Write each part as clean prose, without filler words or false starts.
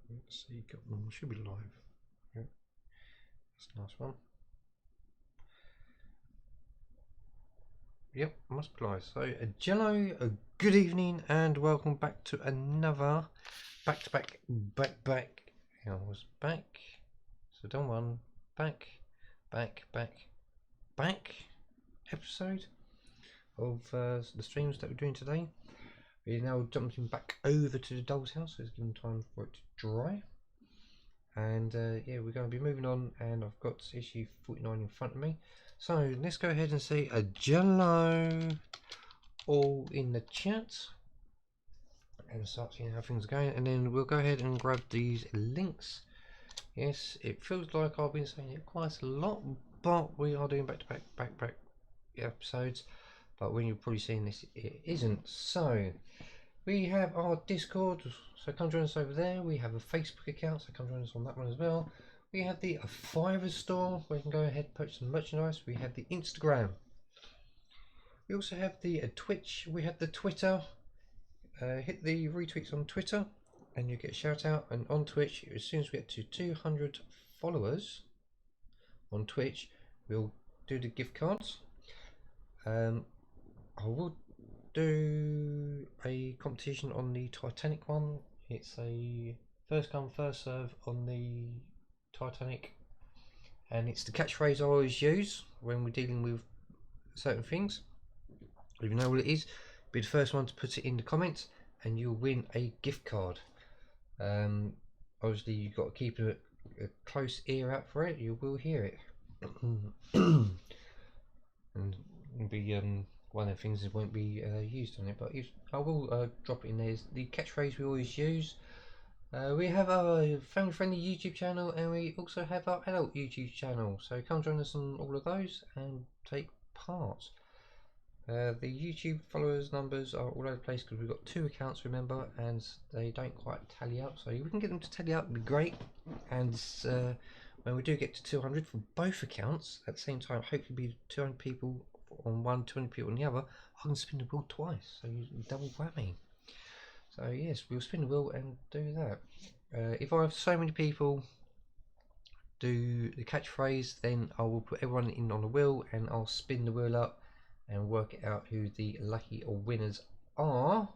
Let's see, should be live. Yeah, that's a nice one. Yep, must be live. So, Jello, good evening, and welcome back to another back-to-back, I was back. So done one, back episode of the streams that we're doing today. We're now jumping back over to the doll's house, so it's given time for it to dry. And yeah, we're going to be moving on, and I've got issue 49 in front of me. So let's go ahead and say a jello all in the chat and start seeing how things are going, and then we'll go ahead and grab these links. Yes, it feels like I've been saying it quite a lot, but we are doing back-to-back episodes, but when you're probably seeing this, it isn't. So we have our Discord, so come join us over there. We have a Facebook account, so come join us on that one as well. We have the Fiverr store where you can go ahead and purchase some merchandise. We have the Instagram. We also have the Twitch. We have the Twitter. Hit the retweets on Twitter and you get a shout out. And on Twitch, as soon as we get to 200 followers on Twitch, we'll do the gift cards. I will do a competition on the Titanic one. It's a first come first serve on the Titanic, and it's the catchphrase I always use when we're dealing with certain things. If you know what it is, be the first one to put it in the comments and you'll win a gift card. Obviously you've got to keep a close ear out for it, you will hear it. And it'll be one of the things that won't be used on it, but I will drop it in there. It's the catchphrase we always use. We have our family friendly YouTube channel, and we also have our adult YouTube channel, so come join us on all of those and take part. The YouTube followers numbers are all over the place because we've got 2 accounts, remember, and they don't quite tally up, so if we can get them to tally up, it'd be great. And when we do get to 200 for both accounts at the same time, hopefully be 200 people on one, 200 people on the other, I can spin the wheel twice, so you double whammy. So yes, we'll spin the wheel and do that. If I have so many people do the catchphrase, then I will put everyone in on the wheel and I'll spin the wheel up and work out who the lucky winners are.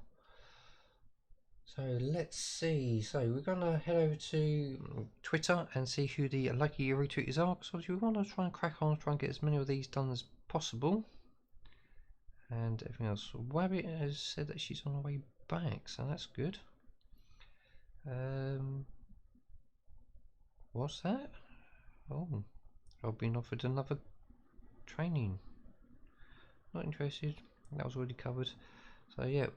So let's see. So we're gonna head over to Twitter and see who the lucky retweeters are, because we want to try and crack on, try and get as many of these done as possible. And everything else. Wabbit has said that she's on her way back, so that's good. What's that? Oh, I've been offered another training. Not interested. That was already covered. So yeah,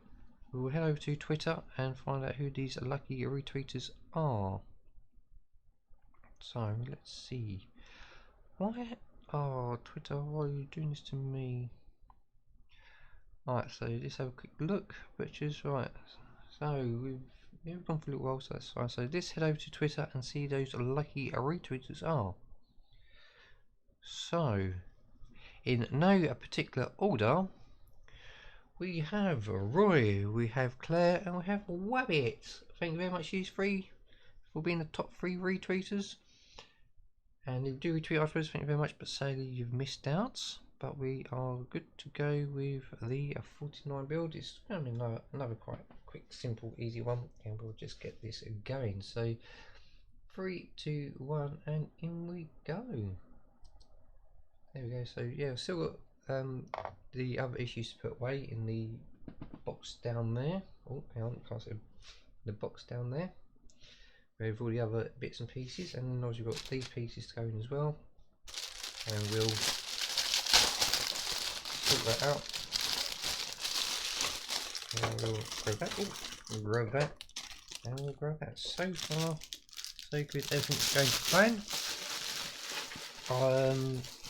we'll head over to Twitter and find out who these lucky retweeters are. So let's see. Why? Oh, Twitter, why are you doing this to me? Alright, so let's have a quick look. Butchers, right. So we've gone for a little while, so that's fine. So let's head over to Twitter and see those lucky retweeters are. So, in no particular order, we have Roy, we have Claire, and we have Wabbit. Thank you very much, these 3, for being the top 3 retweeters. And if you do retweet afterwards, thank you very much, but sadly you've missed out. But we are good to go with the 49 build. It's going to be another quite quick, simple, easy one, and we'll just get this going. So 3, 2, 1, and in we go. There we go. So yeah, I've still got the other issues to put away in the box down there. Oh, hang on, can't see the box down there. We have all the other bits and pieces, and then obviously we've got these pieces to go in as well, and we'll sort that out. And we'll grab that. Oh, grab that, and we'll grab that. So far, so good. Everything's going to plan.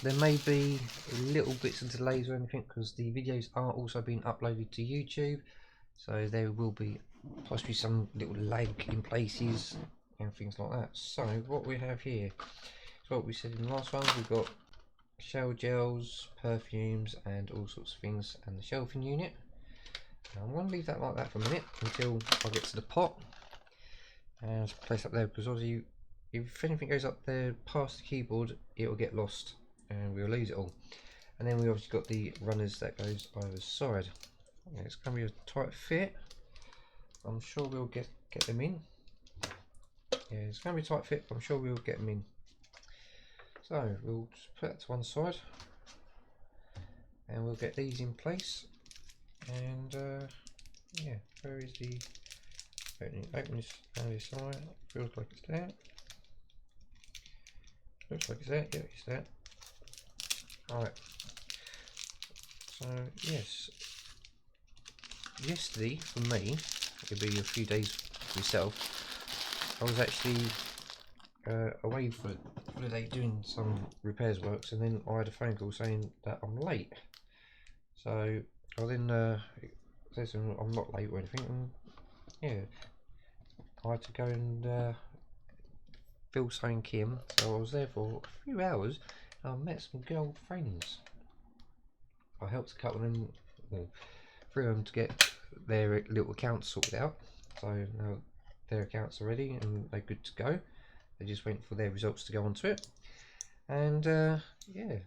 There may be little bits of delays or anything because the videos are also being uploaded to YouTube, so there will be possibly some little lag in places and things like that. So what we have here is what we said in the last one. We've got shower gels, perfumes, and all sorts of things, and the shelving unit. Now I'm going to leave that like that for a minute until I get to the pot, and place up there, because obviously if anything goes up there past the keyboard, it will get lost and we'll lose it all. And then we obviously got the runners that goes either side. Yeah, it's going to be a tight fit. I'm sure we'll get them in. Yeah, it's going to be a tight fit, but I'm sure we'll get them in. So we'll just put that to one side, and we'll get these in place. And yeah, where is the open this down this side? Feels like it's there. Looks like it's there. Yeah, it's there. Alright. So yes, yesterday for me, it'll be a few days for myself. I was actually away for the day doing some repairs works, and then I had a phone call saying that I'm late. So I then said to them I'm not late or anything, and yeah, I had to go and fill something in. So I was there for a few hours, and I met some good old friends. I helped a couple of them, well, three of them, to get their little accounts sorted out. So now their accounts are ready and they're good to go. They just wait for their results to go onto it. And yeah,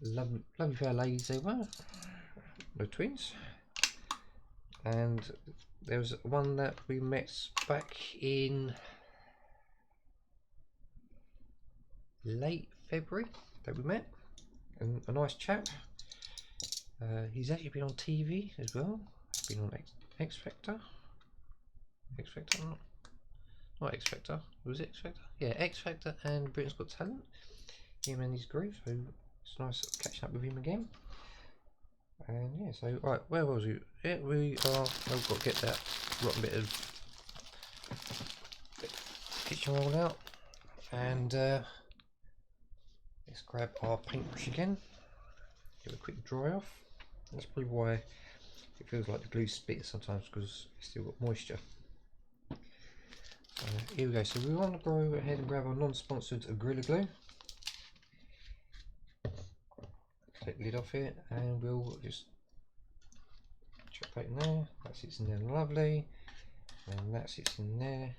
lovely pair of ladies they were, the twins. And there was one that we met back in late February that we met, and a nice chap. He's actually been on TV as well. He's been on X Factor. Not X Factor. Was it X Factor? Yeah, X Factor and Britain's Got Talent. Him and his group. So it's nice catching up with him again. And yeah, so right, where was we? Yeah, we are. I've got to get that rotten bit of kitchen roll out, and let's grab our paintbrush again. Give it a quick dry off. That's probably why it feels like the glue splits sometimes, because it's still got moisture. Here we go. So we want to go ahead and grab our non-sponsored Gorilla Glue. Take the lid off it, and we'll just chuck that in there. That sits in there lovely, and that sits in there.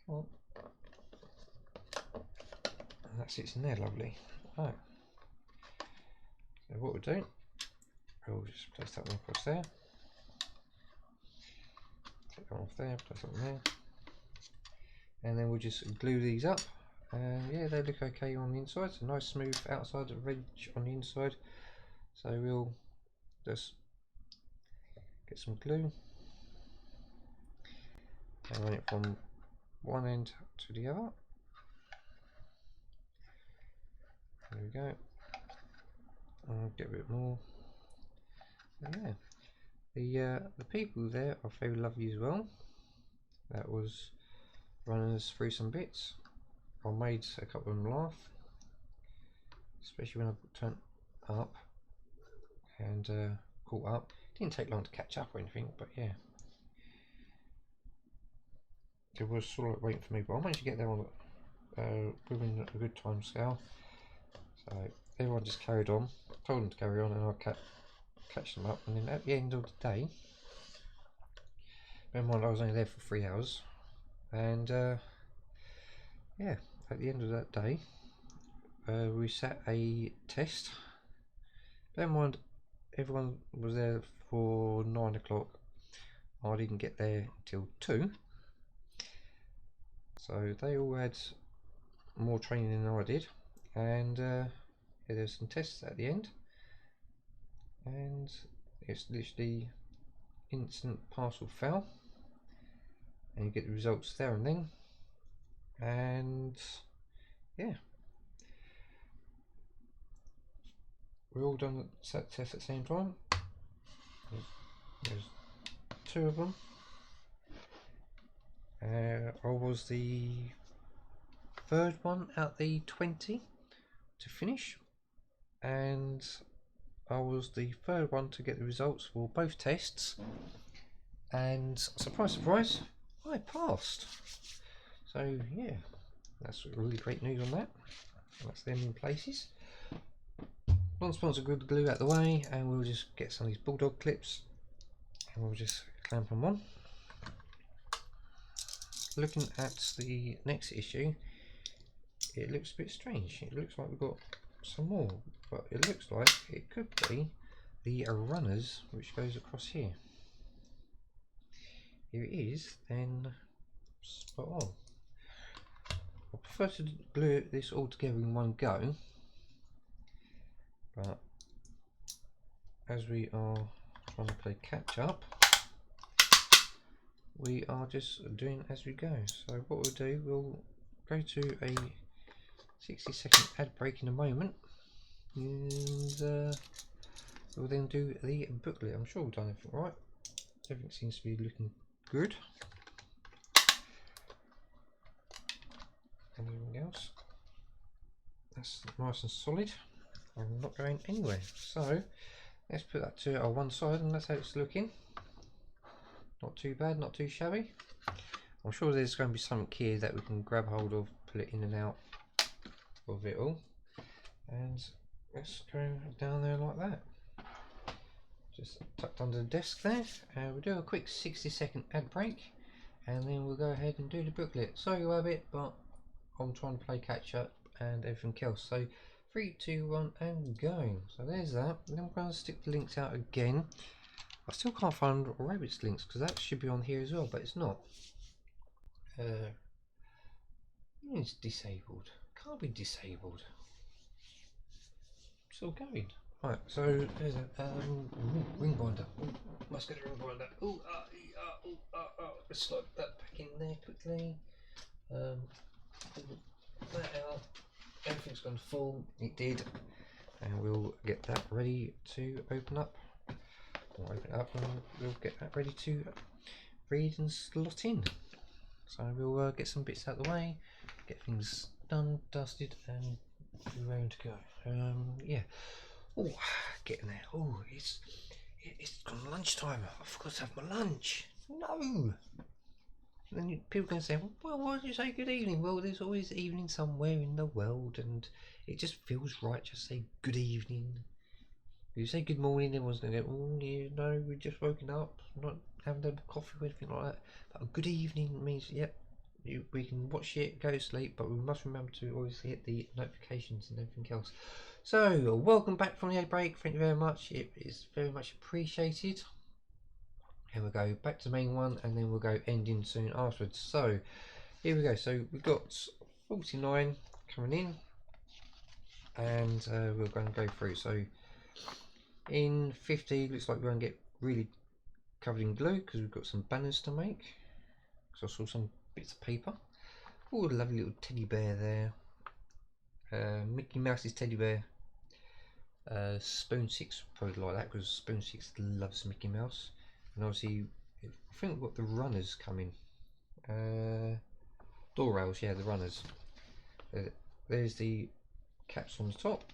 Oh. And that sits in there lovely. Right. So what we'll do, we'll just place that one across there. Take that one off there, place that one there. And then we'll just glue these up. And yeah, they look okay on the inside. It's a nice smooth outside, a ridge on the inside. So we'll just get some glue and run it from one end to the other. There we go. I'll get a bit more. And yeah, the people there are very lovely as well. That was running us through some bits. I made a couple of them laugh, especially when I turned up and caught up. Didn't take long to catch up or anything, but yeah, it was sort of like waiting for me. But I managed to get there on within a good time scale. So everyone just carried on. I told them to carry on, and I'll catch them up. And then at the end of the day, bear in mind I was only there for 3 hours, and yeah, at the end of that day, we sat a test. Bear in mind, everyone was there for 9 o'clock. I didn't get there till 2. So they all had more training than I did. And yeah, there's some tests at the end. And it's literally instant pass or fail. And you get the results there and then. And yeah, we're all done the test at the same time. There's 2 of them. I was the 3rd one out the 20 to finish, and I was the 3rd one to get the results for both tests, and surprise surprise, I passed. So yeah, that's really great news on that. That's them in places. Non-sponsored good glue out the way, and we'll just get some of these bulldog clips, and we'll just clamp them on. Looking at the next issue, it looks a bit strange. It looks like we've got some more, but it looks like it could be the runners which goes across here. If it is, then spot on. I prefer to glue this all together in one go, but as we are trying to play catch up, we are just doing as we go. So what we'll do, we'll go to a 60-second ad break in a moment, and we'll then do the booklet. I'm sure we've done everything right. Everything seems to be looking good. Anything else? That's nice and solid. I'm not going anywhere. So let's put that to our one side, and that's how it's looking. Not too bad, not too shabby. I'm sure there's going to be something here that we can grab hold of, pull it in and out of it all, and let's go down there like that. Just tucked under the desk there, and we'll do a quick 60-second ad break, and then we'll go ahead and do the booklet. Sorry about it, but I'm trying to play catch up and everything else. So 3, 2, 1 and go. So there's that. And then I'm going to stick the links out again. I still can't find Rabbit's links because that should be on here as well, but it's not. It's disabled. Can't be disabled. Still going. Right, so there's a ring binder. Must get a ring binder. Let's slide that back in there quickly. Pull that out. Everything's gone full. It did, and we'll get that ready to open up. We'll open it up and we'll get that ready to read and slot in. So we'll get some bits out of the way, get things done, dusted, and ready to go. Yeah. Oh, getting there. Oh, it's gone lunchtime. I forgot to have my lunch. No. And then people can say, well, why did you say good evening? Well, there's always evening somewhere in the world, and it just feels right to say good evening. If you say good morning, everyone's going to go, oh, yeah, no, we're just woken up, not having a coffee or anything like that. But a good evening means, yep, we can watch it, go to sleep, but we must remember to always hit the notifications and everything else. So, welcome back from the ad break. Thank you very much. It is very much appreciated. And we'll go back to the main one, and then we'll go ending soon afterwards. So here we go. So we've got 49 coming in, and we're going to go through. So in 50, looks like we're going to get really covered in glue because we've got some banners to make. So I saw some bits of paper. Oh, lovely little teddy bear there. Mickey Mouse's teddy bear. Spoon Six probably like that because Spoon Six loves Mickey Mouse. And obviously, I think we've got the runners coming. Door rails, yeah, the runners. There's the caps on the top.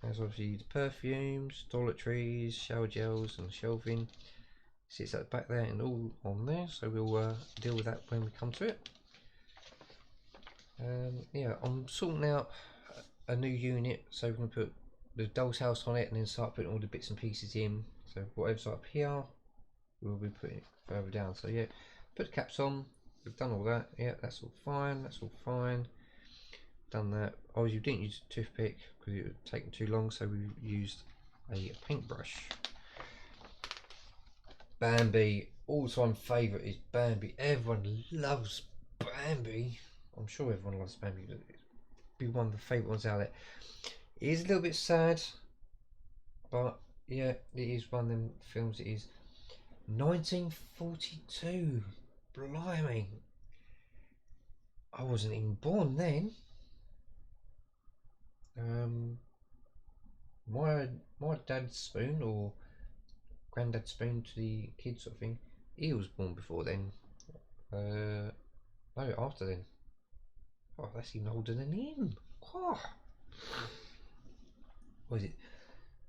There's obviously the perfumes, toiletries, shower gels, and shelving. Sits at the back there and all on there. So we'll deal with that when we come to it. Yeah, I'm sorting out a new unit, so we're going to put the doll's house on it and then start putting all the bits and pieces in. So whatever's up here, we'll be putting it further down. So yeah, put the caps on. We've done all that. Yeah, that's all fine. That's all fine. Done that. Oh, you didn't use a toothpick because it would take too long, so we used a paintbrush. Bambi, all-time favourite is Bambi. Everyone loves Bambi. I'm sure everyone loves Bambi. It'd be one of the favourite ones out there. It is a little bit sad, but yeah, it is one of them films. It is 1942. Blimey. I wasn't even born then. My dad's spoon, or granddad's spoon to the kids sort of thing, he was born before then. No, after then. Oh, that's even older than him. Oh. What is it?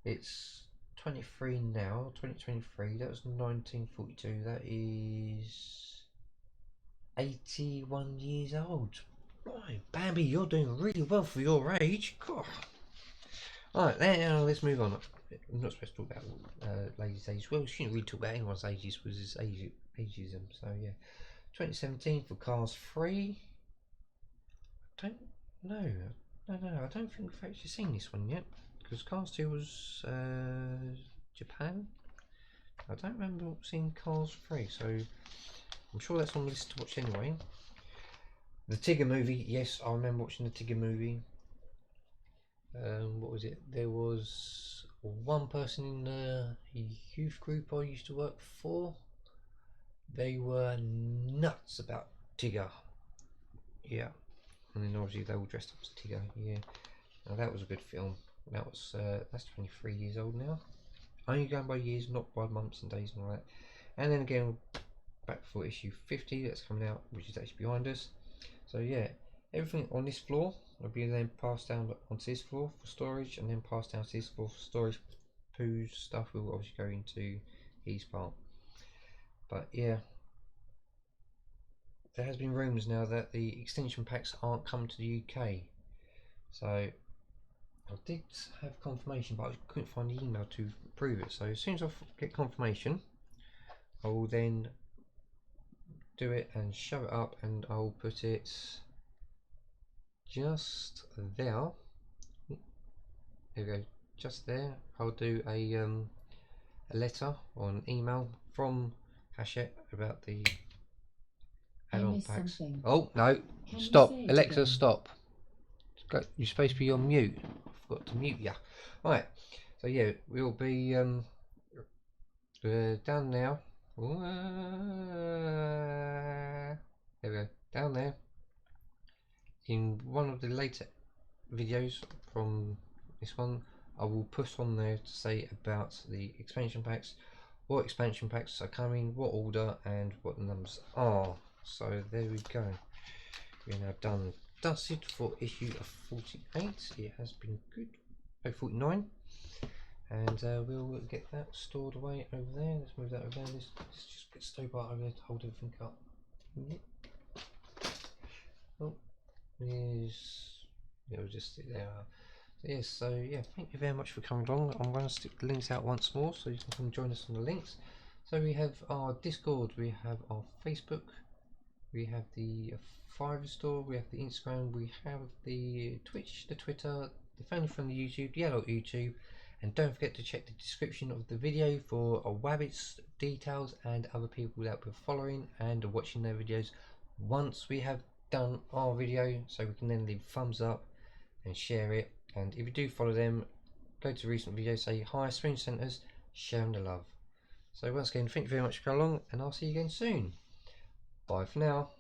It's 23 now, 2023. That was 1942. That is 81 years old. Boy, Bambi, you're doing really well for your age. God. Alright, now let's move on. I'm not supposed to talk about ladies' ages. Well, we shouldn't really talk about anyone's ages because it's ageism. So yeah, 2017 for Cars 3. I don't know. No, I don't think we've actually seen this one yet because Cars 2 was Japan. I don't remember seeing Cars 3, so I'm sure that's on the list to watch anyway. The Tigger movie, yes, I remember watching the Tigger movie. What was it? There was one person in the youth group I used to work for. They were nuts about Tigger. Yeah, and then obviously they all dressed up as Tigger. Yeah, now that was a good film. That was that's 23 years old now. Only going by years, not by months and days and all that. And then again, back for issue 50 that's coming out, which is actually behind us. So yeah, everything on this floor will be then passed down onto this floor for storage, and then passed down to this floor for storage. Pooh's stuff will obviously go into his part. But yeah, there has been rumours now that the extension packs aren't coming to the UK. So I did have confirmation, but I couldn't find the email to prove it. So as soon as I get confirmation, I will then do it and shove it up, and I'll put it just there. There we go, just there. I'll do a letter or an email from Hachette about the add-on packs. Something. Oh no! Stop, Alexa! Stop. You're supposed to be on mute. I forgot to mute you. Right. So yeah, we'll be down now. There we go. Down there. In one of the later videos from this one, I will put on there to say about the expansion packs, what expansion packs are coming, what order, and what the numbers are. So there we go. We're now dusted for issue of 48. It has been good. 49. And we'll get that stored away over there. Let's move that over there. Let's just get stove bar over there to hold everything up. Yep. Oh, yes. Yeah, we'll just sit there. So yes, so yeah, thank you very much for coming along. I'm going to stick the links out once more so you can come join us on the links. So we have our Discord, we have our Facebook, we have the Fiverr store, we have the Instagram, we have the Twitch, the Twitter, the family from the YouTube, the adult YouTube, and don't forget to check the description of the video for Wabbit's details and other people that we're following and watching their videos once we have done our video, so we can then leave thumbs up and share it. And if you do follow them, go to recent videos, say hi Spoon Centres, share them the love. So once again, thank you very much for coming along, and I'll see you again soon. Bye for now.